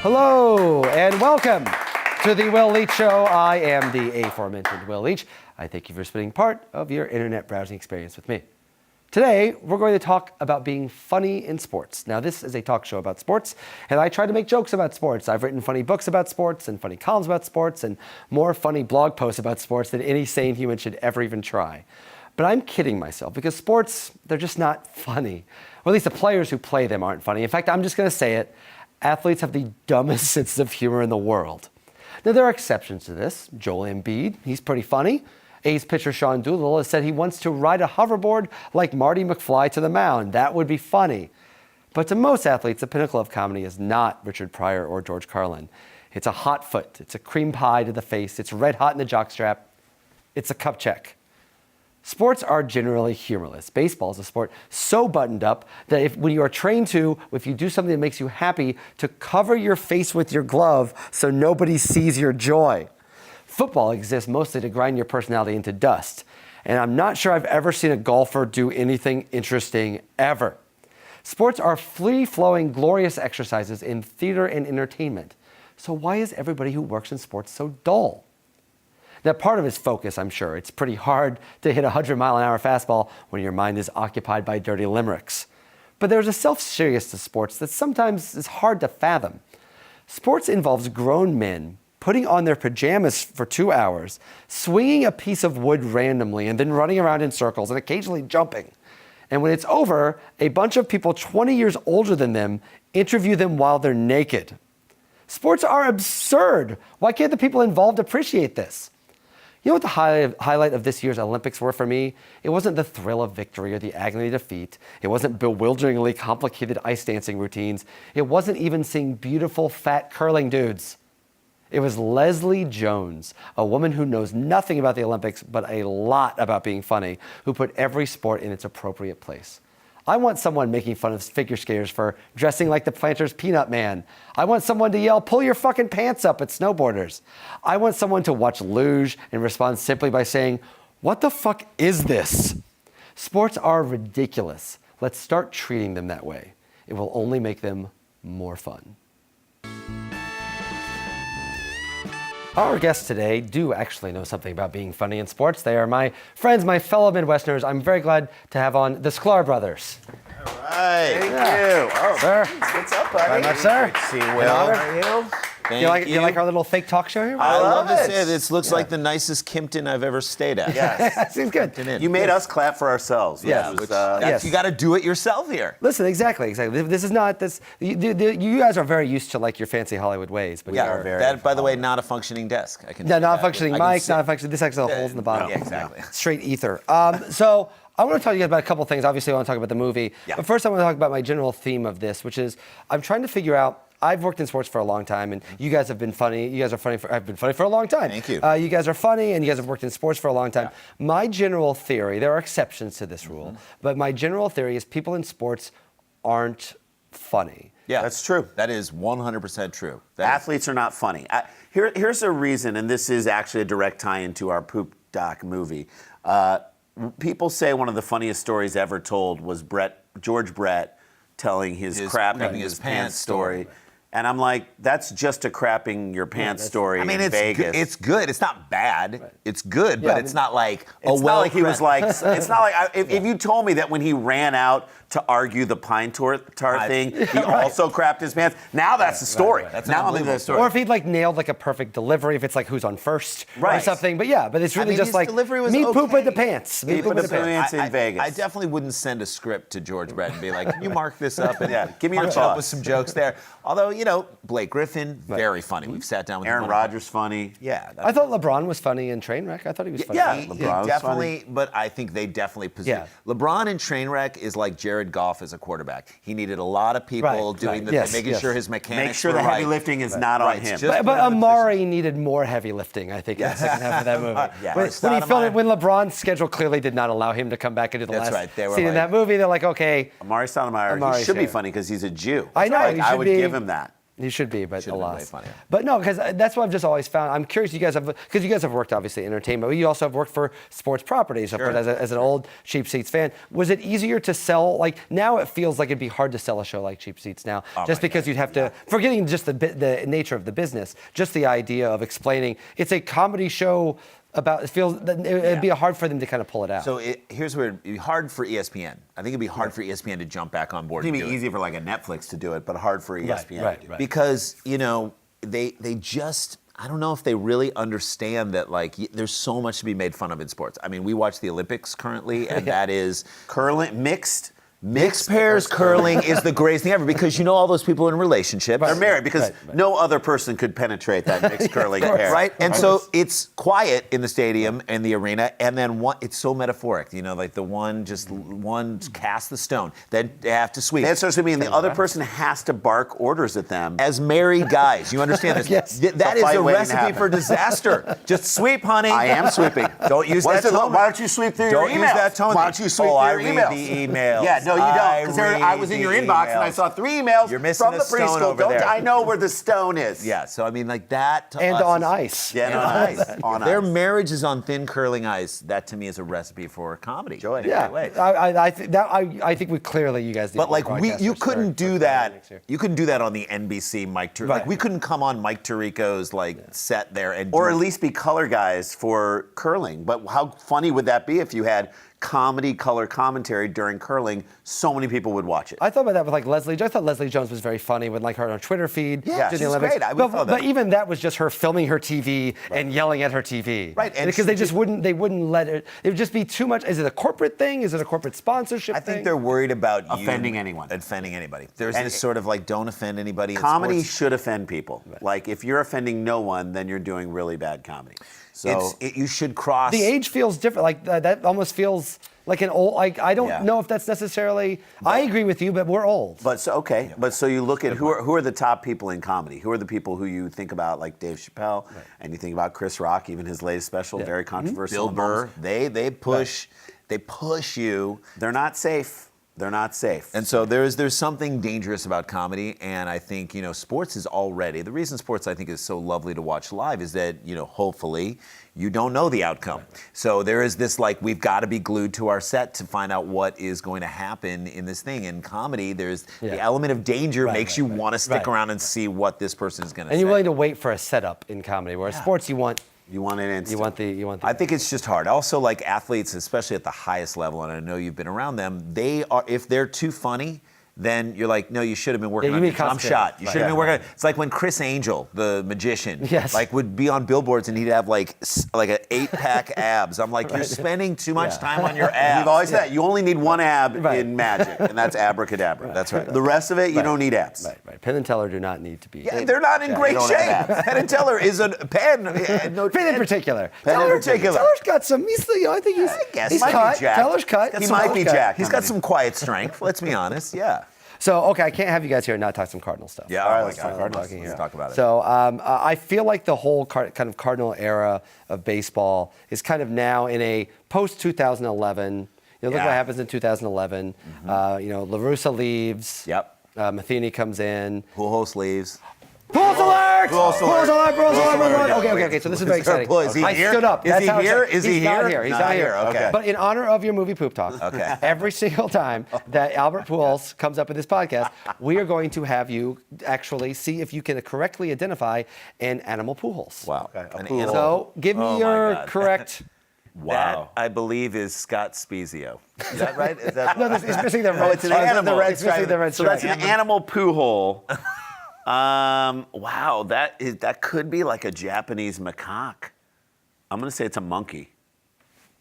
Hello and welcome to the Will Leitch Show. I am the aforementioned Will Leitch. I thank you for spending part of your internet browsing experience with me. Today, we're going to talk about being funny in sports. Now, this is a talk show about sports, and I try to make jokes about sports. I've written funny books about sports and funny columns about sports and more funny blog posts about sports than any sane human should ever even try. But I'm kidding myself because sports, they're just not funny. Or at least the players who play them aren't funny. In fact, I'm just going to say it. Athletes have the dumbest sense of humor in the world. Now, there are exceptions to this. Joel Embiid, he's pretty funny. A's pitcher Sean Doolittle has said he wants to ride a hoverboard like Marty McFly to the mound. That would be funny. But to most athletes, the pinnacle of comedy is not Richard Pryor or George Carlin. It's a hot foot. It's a cream pie to the face. It's red hot in the jockstrap. It's a cup check. Sports are generally humorless. Baseball is a sport so buttoned up that when you are trained to, if you do something that makes you happy, to cover your face with your glove so nobody sees your joy. Football exists mostly to grind your personality into dust. And I'm not sure I've ever seen a golfer do anything interesting ever. Sports are free-flowing, glorious exercises in theater and entertainment. So why is everybody who works in sports so dull? Now, part of it is focus, I'm sure. It's pretty hard to hit a 100-mile-an-hour fastball when your mind is occupied by dirty limericks. But there's a self-seriousness to sports that sometimes is hard to fathom. Sports involves grown men putting on their pajamas for 2 hours, swinging a piece of wood randomly, and then running around in circles and occasionally jumping. And when it's over, a bunch of people 20 years older than them interview them while they're naked. Sports are absurd. Why can't the people involved appreciate this? You know what the highlight of this year's Olympics were for me? It wasn't the thrill of victory or the agony of defeat. It wasn't bewilderingly complicated ice dancing routines. It wasn't even seeing beautiful, fat, curling dudes. It was Leslie Jones, a woman who knows nothing about the Olympics but a lot about being funny, who put every sport in its appropriate place. I want someone making fun of figure skaters for dressing like the Planters Peanut Man. I want someone to yell, "Pull your fucking pants up" at snowboarders. I want someone to watch luge and respond simply by saying, "What the fuck is this?" Sports are ridiculous. Let's start treating them that way. It will only make them more fun. Our guests today do actually know something about being funny in sports. They are my friends, my fellow Midwesterners. I'm very glad to have on the Sklar Brothers. All right. Thank you. Oh, sir. What's up, buddy? Very much, sir. Good to see you, Will. How are you? You like our little fake talk show here? I love it. This looks like the nicest Kimpton I've ever stayed at. Yes. Seems good. You made us clap for ourselves. Yes. Yes. You got to do it yourself here. Listen, exactly. This is not this. You guys are very used to like your fancy Hollywood ways, but We are very. That, by the way, not a functioning desk. I can. no, see not that. functioning I can mic, sit- not functioning. This actually has holes in the bottom. Yeah, exactly. Straight ether. So I want to talk to you guys about a couple things. Obviously, I want to talk about the movie. Yeah. But first, I want to talk about my general theme of this, which is I'm trying to figure out. I've worked in sports for a long time, and you guys have been funny. You guys are funny. I've been funny for a long time. Thank you. You guys are funny, and you guys have worked in sports for a long time. Yeah. My general theory, there are exceptions to this rule, but my general theory is people in sports aren't funny. Yeah, That's true. That is 100% true. That is- Athletes are not funny. Here's a reason, and this is actually a direct tie into our poop doc movie. People say one of the funniest stories ever told was George Brett telling his crapping his pants story. And I'm like, that's just a crapping your pants story I mean, in it's Vegas. good. It's good. It's not bad. Right. It's good, Yeah, but I it's mean, not like It's not like he was like. It's not like if you told me that when he ran out to argue the pine tart thing, he also crapped his pants. Now that's the story. right. That's an now I'm into unbelievable the story. Or if he'd like nailed like a perfect delivery, if it's like who's on first or Right. something. But yeah, but it's really mean, just his like delivery was me poop okay. with the pants. Me He poop put with the the pants. pants in Vegas. I definitely wouldn't send a script to George Brett and be like, can you mark this up and Yeah, give me your punch it up thoughts. with some jokes there. Although, Blake Griffin, very funny. We've sat down with Aaron him. Rodgers funny. Yeah. I thought LeBron was funny in Trainwreck. I thought he was funny. Yeah. He LeBron was definitely, but I think they definitely position. Yeah. LeBron in Trainwreck is like Jared Goff as a quarterback. He needed a lot of people Right, doing right. the Yes, making yes. sure his mechanics Make sure were the heavy right. lifting is not on Right, him. just- But put him in a Amari needed more heavy lifting, I think, in the second half of that movie. Yeah. When he filmed it, Stoudemire. when LeBron's schedule clearly did not allow him to come back into the That's last right, they were scene in like- that movie, they're like, okay, Amari Stoudemire, Amari he should be should. funny because he's a Jew. I know, Like, he I should would be- give him that. You should be, but Should've been way alas. funnier. But no, because that's what I've just always found. I'm curious, because you guys have worked obviously in entertainment, but you also have worked for sports properties. Sure. As an old Cheap Seats fan, was it easier to sell? Like now, it feels like it'd be hard to sell a show like Cheap Seats now, just because you'd have to, forgetting just the nature of the business, just the idea of explaining it's a comedy show. It'd be hard for them to kind of pull it out. So here's where it'd be hard for ESPN. I think it'd be hard for ESPN to jump back on board. It'd and be do easy for like a Netflix to do it, but hard for ESPN to do it. Because they just, I don't know if they really understand that like there's so much to be made fun of in sports. I mean, we watch the Olympics currently, and that is Curling, mixed pairs curling is the greatest thing ever, because you know all those people in relationships. They're married because no other person could penetrate that mixed curling pair. Right? And so it's quiet in the stadium and the arena, and then it's so metaphoric. Like the one casts the stone, then they have to sweep. That starts to mean the other person has to bark orders at them. As married guys, you understand this? Yes. That is fight a waiting to recipe happen. for disaster. Just sweep, honey. I am sweeping. Don't use that tone. Why don't you sweep through your emails? Don't use that tone. Why don't you sweep I through your read emails? the emails. Yeah, no, you don't. Because I was in read your the inbox and I emails. saw 3 emails You're missing from a the stone preschool. over there. I know where the stone is. Yeah, so I mean, like that. To and us on is- ice. Yeah, And on on ice. ice. On Their ice. marriage is on thin curling ice. That to me is a recipe for comedy. Joy. In a Yeah, great way. I think we clearly you guys. Need But more like you broadcasters couldn't for do comedy that. next year. You couldn't do that on the NBC Mike Tirico. Right. Like we couldn't come on Mike Tirico's set there and Or do at least be color guys for curling. But how funny would that be if you had comedy color commentary during curling? So many people would watch it. I thought about that with like Leslie. I thought Leslie Jones was very funny with like her on Twitter feed. Yeah, did she's the Olympics. great. I would follow that. But even that was just her filming her TV and yelling at her TV. Right, and because she they wouldn't let it. It would just be too much. Is it a corporate thing? Is it a corporate sponsorship I thing? think they're worried about Offending anyone. Offending anybody. There's And this sort of like don't offend anybody. In Comedy sports. should offend people. Like if you're offending no one, then you're doing really bad comedy. So You should cross. the age feels different. Like that almost feels like an old. Like I don't Yeah. know if that's necessarily. I agree with you, but we're old. But so you look at who are the top people in comedy? Who are the people who you think about, like Dave Chappelle, and you think about Chris Rock, even his latest special, very controversial. Bill Burr. They push you. They're not safe. They're not safe. And so there's something dangerous about comedy, and I think sports is already the reason sports I think is so lovely to watch live is that hopefully you don't know the outcome. So there is this we've got to be glued to our set to find out what is going to happen in this thing. In comedy, there's the element of danger makes you want to stick around and see what this person is going to say. And you're willing to wait for a setup in comedy, whereas sports you want it instant. you want the. I think it's just hard. Also, athletes, especially at the highest level, and I know you've been around them, if they're too funny, then you're like, no, you should have been working you on mean your jump concentrate. shot. You should have been working on It's like when Chris Angel, the magician, would be on billboards and he'd have like an 8-pack abs. I'm like, you're spending too much time on your abs. You've always said that. You only need one ab in magic, and that's abracadabra. That's right. The rest of it, you don't need abs. Right. Penn and Teller do not need to be. Yeah, they're not in great don't shape. have abs. Penn and Teller is a Penn. Penn in particular. Penn in particular. Teller's got some. I think he's. I guess he's he might be cut. jacked. Teller's cut. He might be jacked. He's got some quiet strength. Let's be honest. Yeah. So okay, I can't have you guys here and not talk some Cardinal stuff. Yeah. All right, Oh my let's God. talk Cardinals. Let's talk about it. So I feel like the whole kind of Cardinal era of baseball is kind of now in a post 2011. Look what happens in 2011. La Russa leaves. Yep. Matheny comes in. Pujols leaves. Pujols alert! Pujols alert! Pujols alert! Yeah. Okay. So this is very exciting. Is he I here? stood up. Is That's he how here? exciting. Is he He's not here? here. He's Not not here. here. Okay. But in honor of your movie Poop Talk, Okay. every single time that Albert Pujols comes up in this podcast, we are going to have you actually see if you can correctly identify an animal Pujols. Wow. Okay. So give me Oh my your God. correct. That, I believe, is Scott Spezio. Is that right? Is that No, it's missing the red. it's an animal. It's missing the red So that's stripe. an animal poo hole. Wow, that could be like a Japanese macaque. I'm gonna say it's a monkey.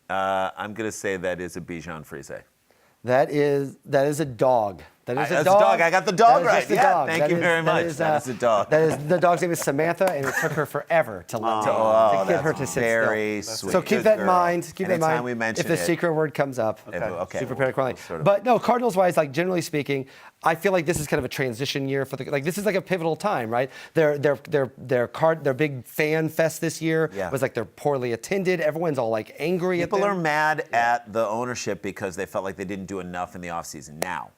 I'm going to say that is a Bichon Frise. That is a dog. That is That's a dog. I got the dog That is right. just a Yeah, dog. thank That you is- very that much. is, That is a dog. That is the dog's name is Samantha, and it took her forever to get her to sit very still. sweet. So keep that in mind. Keep that in Anytime mind. we mention if the it. secret word comes up, Okay. be prepared accordingly. Sort of. But no, Cardinals-wise, generally speaking, I feel like this is kind of a transition year for this is like a pivotal time, right? Their big fan fest this year was they're poorly attended. Everyone's all angry at them. People are mad at the ownership because they felt like they didn't do enough in the offseason. Now,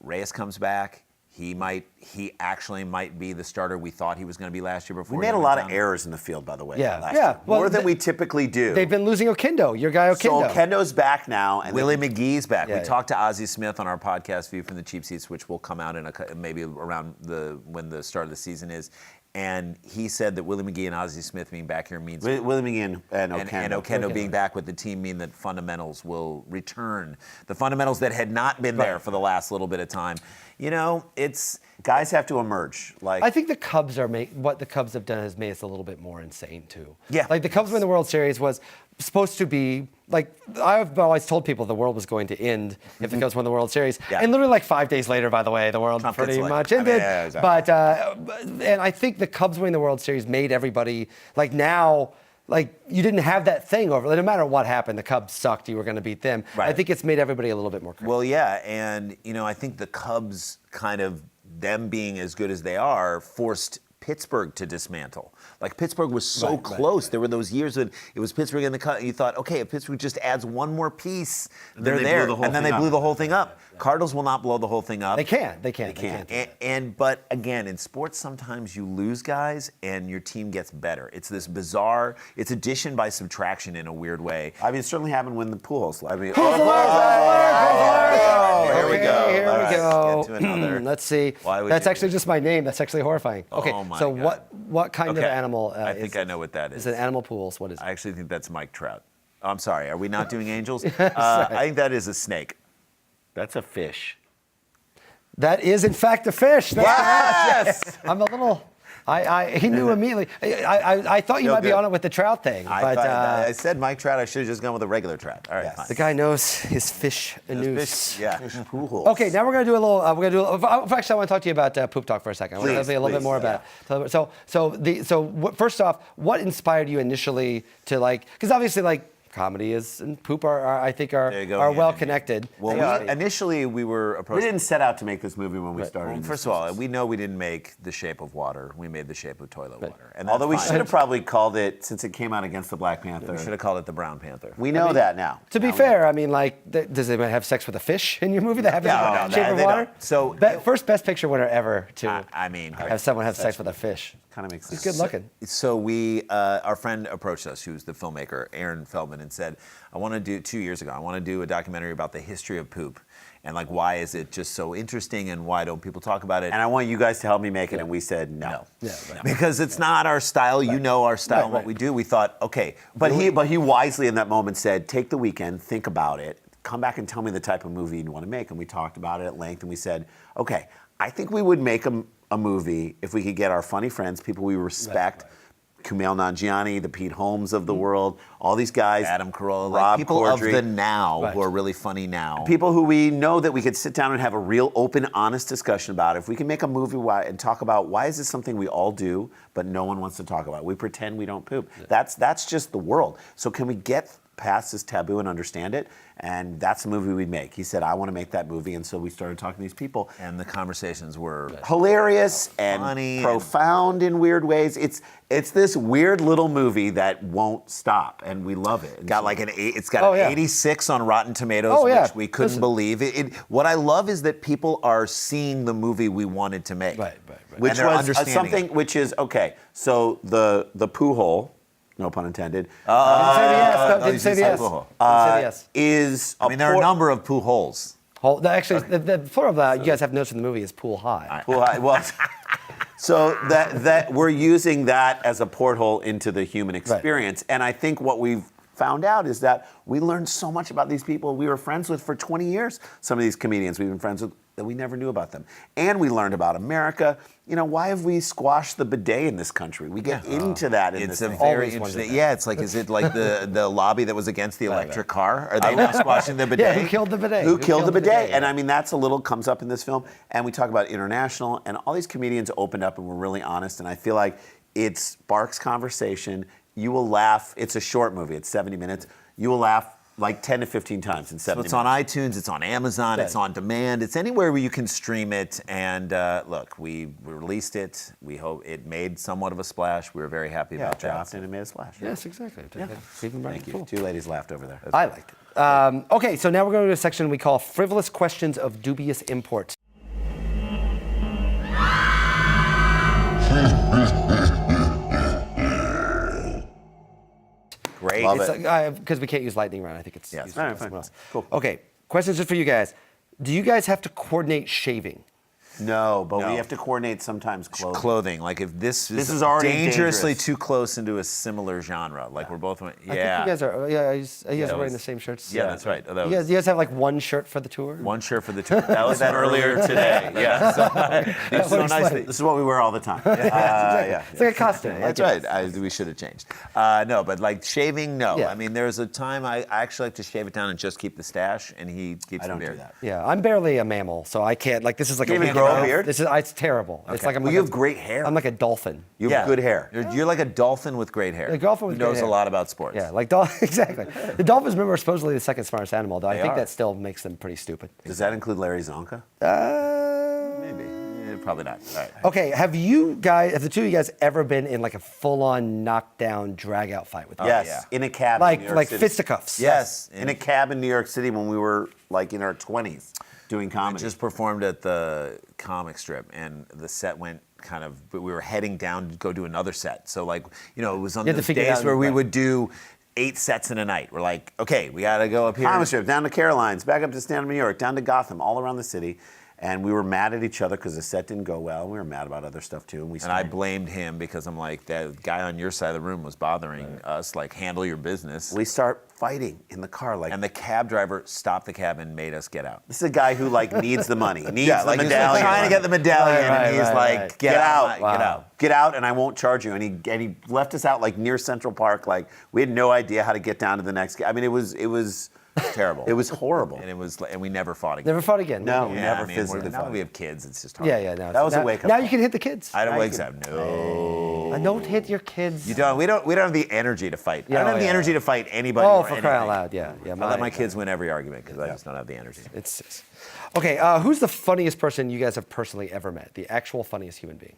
Reyes comes back. He actually might be the starter we thought he was going to be last year before. We made a lot of errors in the field, by the way. Yeah. last Yeah, year. well, More than we typically do. They've been losing Oquendo, your guy So Oquendo. Oquendo's back now, and Willie McGee's back. Yeah, We yeah. talked to Ozzie Smith on our podcast, View from the Cheap Seats, which will come out in maybe around when the start of the season is. And he said that Willie McGee and Ozzie Smith being back here means Willie McGee and Oquendo. and Oquendo being back with the team mean that fundamentals will return. The fundamentals that had not been there for the last little bit of time. You know, it's Guys have to emerge. Like I think the Cubs what the Cubs have done has made us a little bit more insane too. Yeah. Like the Cubs win the World Series was supposed to be like I've always told people the world was going to end if the Cubs won the World Series. Yeah. And literally like 5 days later, by the way, the world Trump pretty gets much elected. ended. Yeah, exactly. But and I think the Cubs winning the World Series made everybody like now. Like you didn't have that thing over. Like, no matter what happened, the Cubs sucked. You were going to beat them. Right. I think it's made everybody a little bit more critical. Well, yeah, and you know, I think the Cubs kind of them being as good as they are forced Pittsburgh to dismantle. Like Pittsburgh was so close. There were those years when it was Pittsburgh in the cut. You thought, okay, if Pittsburgh just adds one more piece, they're they blew there. the whole And then thing they up. blew the whole thing up. Cardinals will not blow the whole thing up. They can't. They can't. But again, in sports, sometimes you lose guys and your team gets better. It's this bizarre. It's addition by subtraction in a weird way. I mean, it certainly happened when the Pujols. I mean, Here we go. Here All we right, go. let's get to another. Let's see. Why would That's you actually do just my name. That's actually horrifying. Okay. Oh my so God. what kind of Okay. animal? I think I know what that is. Is it animal pools? What is it? I actually think that's Mike Trout. I'm sorry. Are we not doing angels? I think that is a snake. that's a fish. That is in fact a fish. That's Yes. I'm a little. He knew immediately. I thought you Feel might be good. on it with the trout thing, but I said Mike Trout. I should have just gone with a regular trout. All right, Yes. fine. the guy knows his fish and news. Fish, yeah. Pujols. Okay, now we're gonna do a little. Actually, I want to talk to you about poop talk for a second. I want to Please, tell you a little bit please, more about it. First off, what inspired you initially to like? Because obviously, like comedy and poop I think There you go, are hand well in hand. connected. Well, initially we were We approached. didn't set out to make this movie when we started. Well, in this first of all, business. we know we didn't make The Shape of Water. We made The Shape of Toilet Water. And Although we that's should have fine. probably called it, since it came out against the Black Panther. We should have called it The Brown Panther. We know that now. To be fair, I mean, like, does anybody have sex with a fish in your movie that happens No, in no, Shape of they Water? don't. So- First Best Picture winner ever to I mean, have someone have sex with a fish. Kind of makes He's sense. good looking. So our friend approached us, who's the filmmaker, Aaron Feldman, and said, I want to do, 2 years ago, I want to do a documentary about the history of poop. And like, why is it just so interesting and why don't people talk about it? And I want you guys to help me make it, and we said no. Yeah, right. Because it's not our style. You know our style and what right. we do. We thought, okay. But he wisely in that moment said, take the weekend, think about it, come back and tell me the type of movie you want to make. And we talked about it at length, and we said, okay, I think we would make a movie if we could get our funny friends, people we respect, Kumail Nanjiani, the Pete Holmes of the world, all these guys, Adam Carolla, like Rob people Corddry, of the now Right. who are really funny now. people who we know that we could sit down and have a real open, honest discussion about. If we can make a movie and talk about why is this something we all do, but no one wants to talk about. We pretend we don't poop. That's just the world. So can we get past this taboo and understand it? And that's the movie we'd make. He said, I want to make that movie. And so we started talking to these people. And the conversations were Hilarious and Funny and- profound in weird ways. It's this weird little movie that won't stop, and we love it. got like it's got Oh, an yeah. 86 on Rotten Tomatoes, Oh, yeah. which we couldn't Listen. believe. What I love is that people are seeing the movie we wanted to make. Right. which and they're was understanding something it. which is okay. So the poo hole, no pun intended, Didn't say the yes. no, Didn't you say the yes. is. I mean, there are a number of poo holes. Actually, the plural of that you guys have noticed in the movie is pool high. Pool high. Well, so that we're using that as a porthole into the human experience, and I think what we've found out is that we learned so much about these people we were friends with for 20 years. Some of these comedians we've been friends with that we never knew about them, and we learned about America. You know, why have we squashed the bidet in this country? We get into that in It's this a thing. very Always interesting. wondered that. Yeah, it's like, is it like the lobby that was against the electric car? Are they now squashing the bidet? Yeah, who killed the bidet? Who killed the bidet? Yeah. And I mean, that's a little comes up in this film. And we talk about international, and all these comedians opened up and were really honest. And I feel like it sparks conversation. You will laugh. It's a short movie. It's 70 minutes. You will laugh like 10 to 15 times in 70 So it's minutes. on iTunes, it's on Amazon, it's on demand, it's anywhere where you can stream it. And look, we released it. We hope it made somewhat of a splash. We were very happy Yeah, about that. dropped and it made a splash. Yes, exactly. Thank you. Two ladies laughed over there. I liked it. Okay, so now we're going to a section we call frivolous questions of dubious import. great. Love It's it. because we can't use lightning round. I think it's Yes. used All right, for someone fine. else. Cool. Okay, questions just for you guys. Do you guys have to coordinate shaving? No, but No. we have to coordinate sometimes clothing. Clothing, like if this is already dangerously dangerous. too close into a similar genre, like we're both, I think you guys are. You guys are wearing was- the same shirts. Yeah, that's right. That You was guys have like one shirt for the tour. one shirt for the tour. That was earlier today. Yeah. So, so would nice. explain. This is what we wear all the time. It's like a costume. That's like right. We should have changed. No, but like shaving, no. Yeah. I mean, there's a time I actually like to shave it down and just keep the stash, and he keeps I don't the do beard. that. Yeah, I'm barely a mammal, so I can't. Like this is like You a even grow a weird- beard? This is it's terrible. It's like I'm Well, like you a- have great hair. I'm like a dolphin. You have good hair. You're like a dolphin with great hair. A dolphin with Who knows great hair. a lot about sports. Yeah, like exactly. The dolphins, remember, are supposedly the second smartest animal. Though I They think are. that still makes them pretty stupid. Does that include Larry Zonka? Maybe. Probably not. All right. Okay, have the two of you guys ever been in like a full-on knockdown, drag-out fight with? Yes, yeah. in a cab in New York Like City. fisticuffs. Yes. In a cab in New York City when we were like in our 20s doing I comedy. just performed at the comic strip, and the set went but we were heading down to go do another set. So like, it was on You had to those figure it days out, where we right. would do 8 sets in a night. We're like, okay, we got to go up here. Comic strip, down to Caroline's, back up to stand-up New York, down to Gotham, all around the city. And we were mad at each other because the set didn't go well. We were mad about other stuff too. And I blamed him because I'm like, that guy on your side of the room was bothering us. Like, handle your business. we start fighting in the car. Like, And the cab driver stopped the cab and made us get out. this is a guy who like needs the money, needs the like he's medallion. trying to get the medallion, Right, and he's right, like, right. get out, Wow. get out. Get out, and I won't charge you. And he left us out like near Central Park. Like we had no idea how to get down to the next. I mean, it was Terrible. It was horrible. And we never fought again. Never fought again. No, we Yeah, never I mean, physically now that fought. we have kids, it's just hard. Yeah, yeah. No, That was a now, wake-up Now call. you can hit the kids. I don't Now wake you up. No. Don't hit your kids. You don't. We don't have the energy to fight. Yeah, I don't have the yeah, energy yeah. to fight anybody. Oh, or for crying out anything. loud! Yeah, yeah. I let my kids win every argument because I just don't have the energy. It's okay. Who's the funniest person you guys have personally ever met? The actual funniest human being.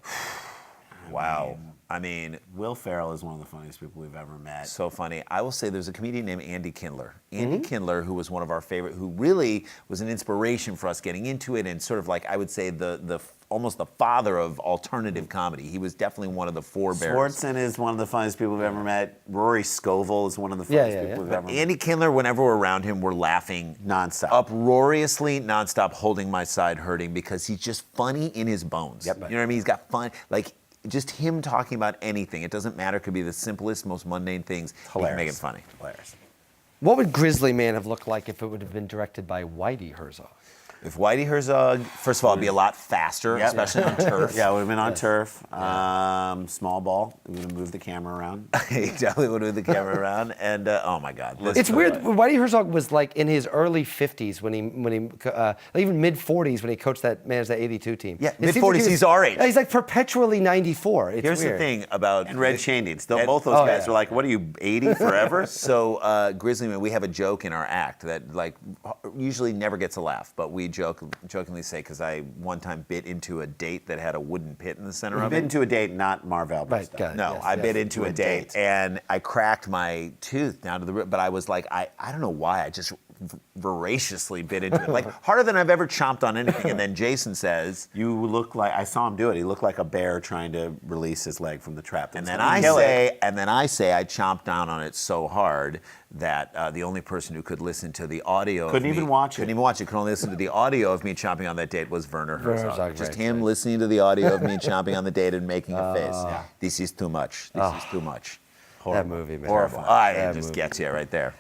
Wow. I mean, Will Ferrell is one of the funniest people we've ever met. so funny. I will say there's a comedian named Andy Kindler. Andy Kindler, who was one of our favorite, who really was an inspiration for us getting into it, and sort of like, I would say the almost the father of alternative comedy. He was definitely one of the forebearers. Swartzen is one of the funniest people we've ever met. Rory Scovel is one of the Yeah, funniest yeah, people yeah. we've ever met. Andy Kindler, whenever we're around him, we're laughing Nonstop. uproariously, nonstop, holding my side hurting because he's just funny in his bones. Yep. You know what I mean? He's got fun, like just him talking about anything. It doesn't matter. It could be the simplest, most mundane things. He can make it funny. Hilarious. What would Grizzly Man have looked like if it would have been directed by Whitey Herzog? If Whitey Herzog, first of all, it'd be a lot faster, Yep. especially on turf. Yeah, it would have been on turf. Small ball. We would have moved the camera around. He definitely would move the camera around. And oh my God. It's weird. Whitey Herzog was like in his early 50s when he even mid 40s when he coached that 82 team. Yeah, It mid seems like 40s, he was- he's our age. He's like perpetually 94. It's Here's weird. the thing about And Red Shandies. And- Both those oh, guys yeah. were like, what are you, 80 forever? So Grizzly Man, we have a joke in our act that like usually never gets a laugh, but we jokingly say because I one time bit into a date that had a wooden pit in the center You've of been it. to a date, not Marv Albert Right, stuff. got it. No, Yes, I yes. bit into To a a date date. and I cracked my tooth down to the rib, but I was like, I don't know why, I just voraciously bit into it. Like harder than I've ever chomped on anything. And then Jason says, You look like, I saw him do it. He looked like a bear trying to release his leg from the trap. and then I say, I chomped down on it so hard that the only person who could listen to the audio Couldn't of me, even watch it. couldn't even watch it, could only listen to the audio of me chomping on that date was Werner Herzog. Herzog, Just right, him right. listening to the audio of me chomping on the date and making a face. Yeah. This is too much. This is too much. That movie, man. Horrifying. It just movie. gets you right there.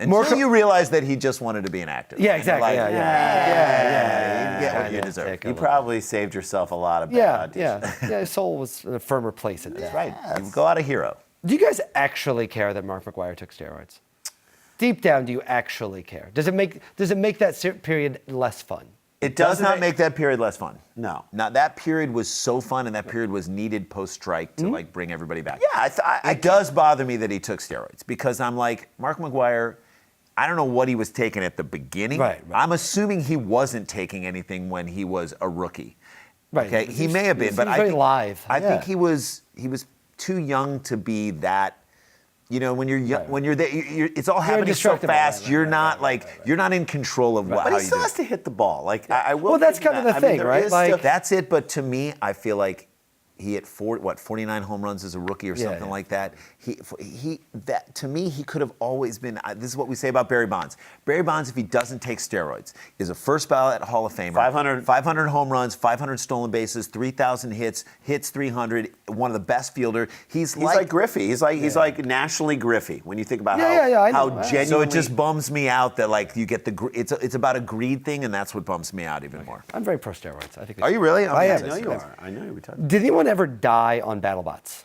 More Until co- you realize that he just wanted to be an actor. Yeah, And you're exactly. like, Yeah. You get what Yeah, you yeah. deserve. Take You probably saved yourself a lot of bad Yeah, auditions. yeah. His soul was in a firmer place at that. Right. You go out a hero. Do you guys actually care that Mark McGuire took steroids? Deep down, do you actually care? Does it make that period less fun? It does Doesn't not it- make that period less fun. No. Now that period was so fun, and that period was needed post-strike to like bring everybody back. Yeah, It does bother me that he took steroids because I'm like, Mark McGuire, I don't know what he was taking at the beginning. Right. I'm assuming he wasn't taking anything when he was a rookie. Right. Okay, he may have been, He but seems I very think, live. I Yeah. think he was too young to be that. You know, when you're young, when you're there, it's all happening so indestructible. fast. Right, you're right, not you're not in control of But how he you still do has it. to hit the ball. Like I will. Well, that's give him kind of that. the I mean, thing, there right? is Like- still- That's it. But to me, I feel like he hit 49 home runs as a rookie or something like that. That to me, he could have always been. This is what we say about Barry Bonds. Barry Bonds, if he doesn't take steroids, is a first ballot Hall of Famer. 500 home runs, 500 stolen bases, 3,000 hits 300. One of the best fielder. He's like Griffey. He's like nationally Griffey when you think about how genuinely. So it just bums me out that like you get it's about a greed thing, and that's what bums me out even more. I'm very pro steroids. I think. Are you really? I am. I know you are. I know you were talking. Did anyone ever die on BattleBots?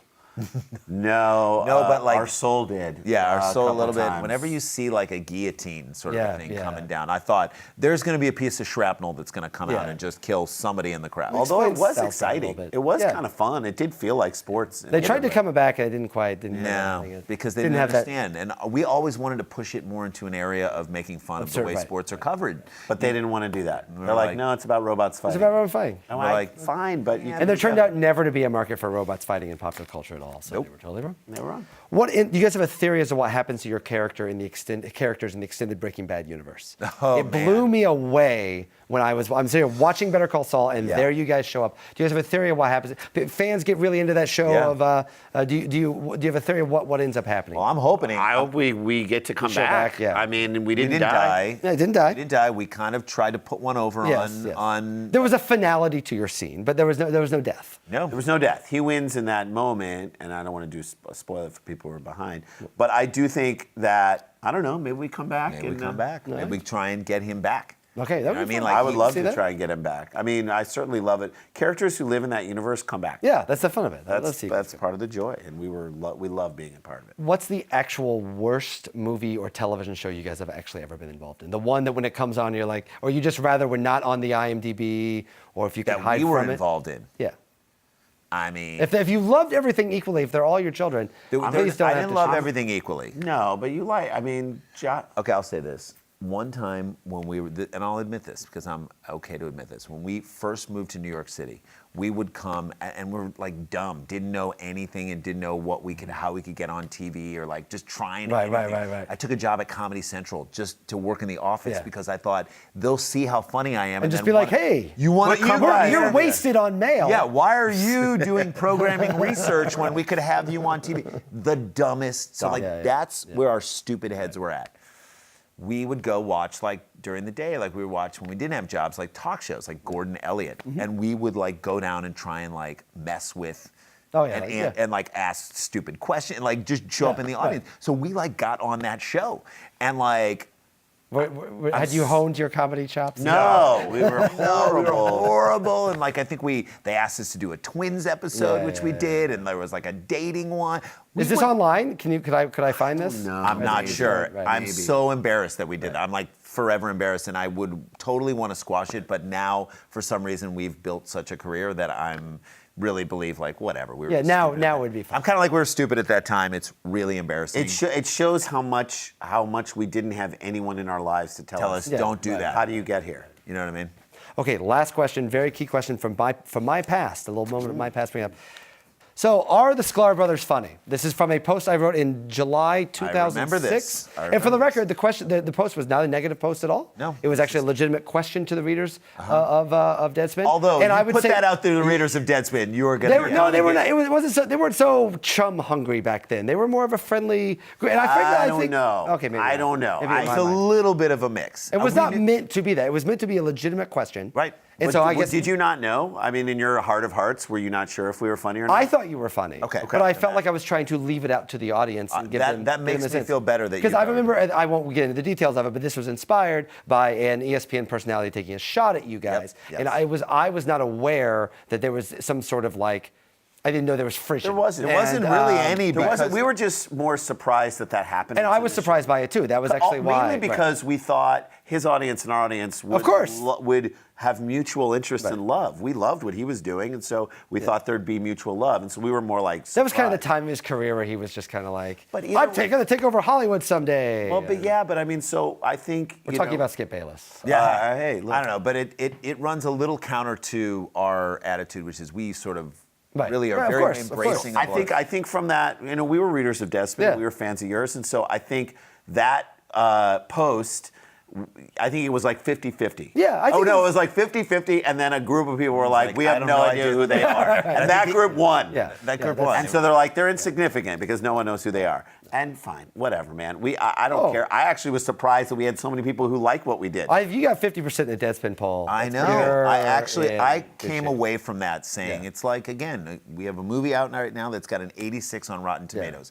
No, but like our soul did. Yeah, our soul a couple little bit. times. Whenever you see like a guillotine sort of thing coming down, I thought there's going to be a piece of shrapnel that's going to come out and just kill somebody in the crowd. Although it was Explain exciting, it was kind of fun. It did feel like sports. They tried to come back, and it didn't quite. No, because they didn't understand, and we always wanted to push it more into an area of making fun of the way sports are covered. But they didn't want to do that. They're like, no, it's about robots fighting. It's about robots fighting. And we're like, fine, but and there turned out never to be a market for robots fighting in popular culture at all. So they were totally wrong. They were wrong. Do you guys have a theory as to what happens to your character in the characters in the extended Breaking Bad universe? It blew me away when I'm sitting here watching Better Call Saul, and there you guys show up. Do you guys have a theory of what happens? Fans get really into that show. Do you have a theory of what ends up happening? Well, I'm hoping. I hope we get to come back. Yeah. I mean, we didn't die. Yeah, it didn't die. We didn't die. We kind of tried to put one over on. There was a finality to your scene, but there was no death. No, there was no death. He wins in that moment, and I don't want to do a spoiler for people who are behind. But I do think that I don't know. Maybe we come back. Maybe we come back. Maybe we try and get him back. Okay, that would be fun. I would love to try and get him back. I mean, I certainly love it. Characters who live in that universe come back. Yeah, that's the fun of it. That's part of the joy, and we love being a part of it. What's the actual worst movie or television show you guys have actually ever been involved in? The one that when it comes on, you're like, or you just rather were not on the IMDb, or if you could hide from it. That we were involved in. Yeah. I mean, if you loved everything equally, if they're all your children, please don't. I didn't love everything equally. No, but you like. I mean, okay, I'll say this. One time when we were, and I'll admit this because I'm okay to admit this, when we first moved to New York City, we would come and we're like dumb, didn't know anything and didn't know how we could get on TV or like just trying anything. Right. I took a job at Comedy Central just to work in the office because I thought they'll see how funny I am. And just be like, hey, you want to come by? You're wasted on mail. Yeah, why are you doing programming research when we could have you on TV? The dumbest. So that's where our stupid heads were at. We would go watch like during the day, like we would watch when we didn't have jobs, like talk shows, like Gordon Elliott, and we would like go down and try and like mess with, and like ask stupid questions, and like just show up in the audience. So we like got on that show, and like. Had you honed your comedy chops? No, we were horrible. We were horrible, and like I think they asked us to do a twins episode, which we did, and there was like a dating one. Is this online? Could I find this? No, I'm not sure. Right, I'm so embarrassed that we did that. I'm like forever embarrassed, and I would totally want to squash it, but now for some reason we've built such a career that I'm really believe like whatever we were. Now it would be fun. I'm kind of like we were stupid at that time. It's really embarrassing. It shows how much we didn't have anyone in our lives to tell us don't do that. How do you get here? You know what I mean? Okay, last question, very key question from my past, a little moment of my past bringing up. So, are the Sklar Brothers funny? This is from a post I wrote in July 2006. I remember this. And for the record, the question, the post was not a negative post at all. No. It was actually a legitimate question to the readers of Deadspin. Although, and you I would put say, that out to the readers of Deadspin, you were going to. No, they were not. It wasn't. So, they weren't so chum hungry back then. They were more of a friendly. And I don't know. Okay, maybe I don't know. It's a little bit of a mix. It was not meant to be that. It was meant to be a legitimate question. Right. And so I guess. Did you not know? I mean, in your heart of hearts, were you not sure if we were funny or not? I thought you were funny. Okay. But I felt like I was trying to leave it out to the audience and give them. That makes me feel better that you. Because I remember, I won't get into the details of it, but this was inspired by an ESPN personality taking a shot at you guys, and I was not aware that there was some sort of like. I didn't know there was friction. There wasn't really any. We were just more surprised that happened. And I was surprised by it too. That was actually why. Mainly because we thought his audience and our audience would have mutual interest in love. We loved what he was doing, and so we thought there'd be mutual love. And so we were more like surprised. That was kind of the time of his career where he was just kind of like, but I'm going to take over Hollywood someday. Well, but I mean, so I think we're talking about Skip Bayless. Yeah. Hey, look. I don't know, but it runs a little counter to our attitude, which is we sort of. Really are very embracing. I think from that, we were readers of Deadspin, we were fans of yours, and so I think that post I think it was like 50-50. Yeah, I think it was like 50-50, and then a group of people were like, we I have don't no know idea who they are. And that group won. Yeah. That group that's- won. And so they're like, they're insignificant because no one knows who they are. And fine, whatever, man. I don't care. I actually was surprised that we had so many people who like what we did. You got 50% in the Deadspin poll. I That's know. pure I and good came shit. away from that saying it's like, again, we have a movie out right now that's got an 86 on Rotten Tomatoes.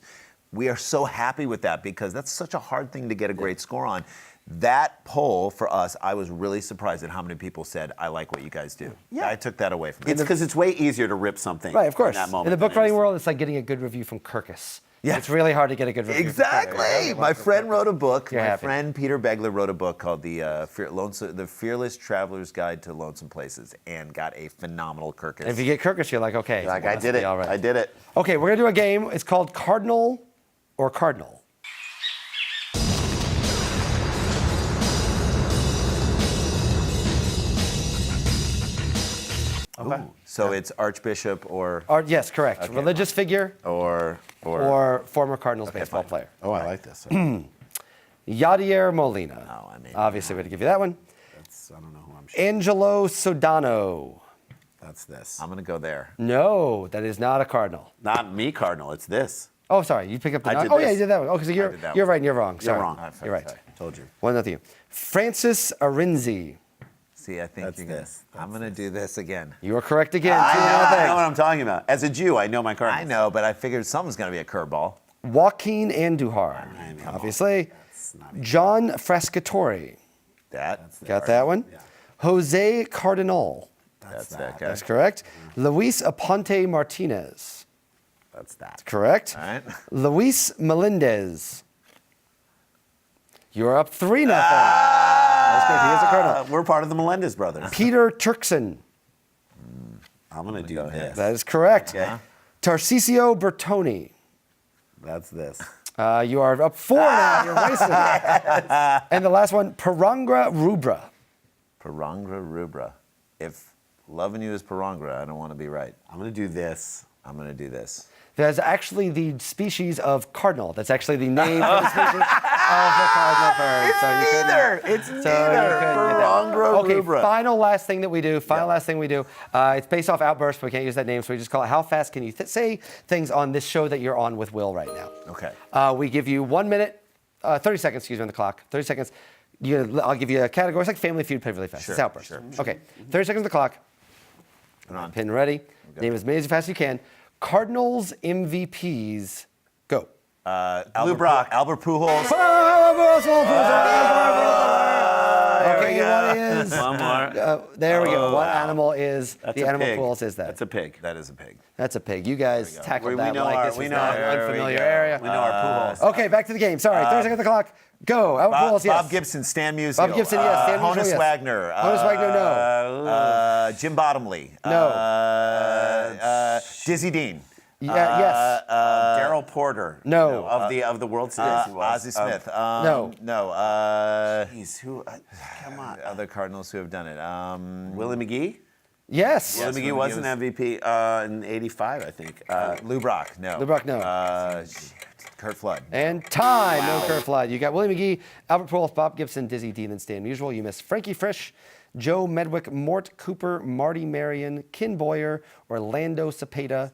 We are so happy with that because that's such a hard thing to get a great score on. That poll for us, I was really surprised at how many people said, I like what you guys do. Yeah. I took that away from it. It's because it's way easier to rip something. Right, of course. In that moment In the book than it writing is- world, it's like getting a good review from Kirkus. Yeah. It's really hard to get a good review. Exactly. My friend wrote a book. You're My happy. friend Peter Begler wrote a book called the Fearless Traveler's Guide to Lonesome Places and got a phenomenal Kirkus. And if you get Kirkus, you're like, okay. Like, well, I must did be it. all right. I did it. Okay, we're going to do a game. It's called Cardinal or Cardinal. Ooh. So it's Archbishop or Yes, correct. Religious figure or former Cardinals baseball fine. player. Oh, I like this. Yadier Molina. Oh, I mean, Obviously, we had to give you that one. I don't know who I'm sure. Angelo Sodano. That's this. I'm going to go there. No, that is not a Cardinal. Not me, Cardinal. It's this. Oh, sorry. You pick up the. I did Oh, yeah, this. you did that one. Oh, because did you're that you're one. right and you're wrong. Sorry. wrong. You're right. Sorry. Told you. One nothing. Francis Arinzi. See, I think That's you're going to. this. I'm going to do this again. You are correct again. I know what I'm talking about. As a Jew, I know my Cardinals. I know, but I figured something's going to be a curveball. Joaquin Andujar. Obviously. not easy. John Frascatore. That's Got that one. Yeah. Jose Cardinal. That's that guy. That's correct. Luis Aponte Martinez. That's that. Correct. All right. Luis Melendez. You're up 3-0. That's good. He is a Cardinal. We're part of the Melendez brothers. Peter Turkson. I'm going to do go ahead. this. That is correct. Okay. Tarcisio Bertoni. That's this. You are up 4 now. You're racing. And the last one, Parangra Rubra. Parangra rubra. If loving you is parangra, I don't want to be right. I'm going to do this. I'm going to do this. That's actually the species of cardinal. That's actually the name for the species of the cardinal bird. So you couldn't- It's So you couldn't get that. Parangra Okay, rubra. final last thing we do. It's based off outbursts, but we can't use that name, so we just call it how fast can you say things on this show that you're on with Will right now. Okay. We give you 1 minute, 30 seconds, excuse me, on the clock. 30 seconds. I'll give you a category. It's like Family Feud, played really fast. Sure, It's outbursts. sure. Okay, 30 seconds on the clock. Put on. Pin ready. Name as many as fast as you can. Cardinals MVPs, go. Albert Brock. Albert Pujols. Okay, what is? One more. There we go. What animal is That's the a animal pig. pools is that? That's a pig. That is a pig. That's a pig. You guys tackled We that know like our- this we was know not our- an there we unfamiliar go. area. We know our Pujols. Okay, back to the game. Sorry, 30 seconds on the clock. Go. Albert Pujols, yes. Bob Gibson, Stan Musial. Bob Gibson, yes. Stan Musial, Honus yes. Wagner. Honus Wagner, no. Jim Bottomley. No. Dizzy Dean. Yes. Daryl Porter. No. Of the World Series. he was. Ozzie Smith. No. No. Jeez, who? Come on. Other Cardinals who have done it. Willie McGee. Yes. Willie McGee was an MVP in '85, I think. Lou Brock. No. Lou Brock, no. Kurt Flood. And time. No Kurt Flood. You got Willie McGee, Albert Pujols, Bob Gibson, Dizzy Dean, and Stan Musial. You missed Frankie Frisch, Joe Medwick, Mort Cooper, Marty Marion, Ken Boyer, Orlando Cepeda,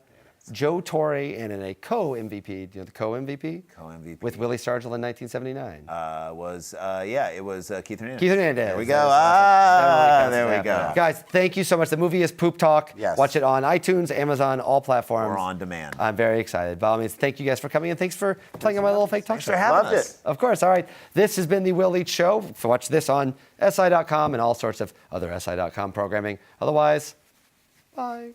Joe Torre, and in a co-MVP. Do you know the co-MVP? Co-MVP. With Willie Stargell in 1979. It was Keith Hernandez. Keith Hernandez. There we go. There There we go. Guys, thank you so much. The movie is Poop Talk. Yes. Watch it on iTunes, Amazon, all platforms. Or on demand. I'm very excited. By all means, thank you guys for coming and thanks for playing on my little fake talk show. for having Loved us. it. Of course. All right. This has been the Will Leitch Show. Watch this on SI.com and all sorts of other SI.com programming. Otherwise, bye.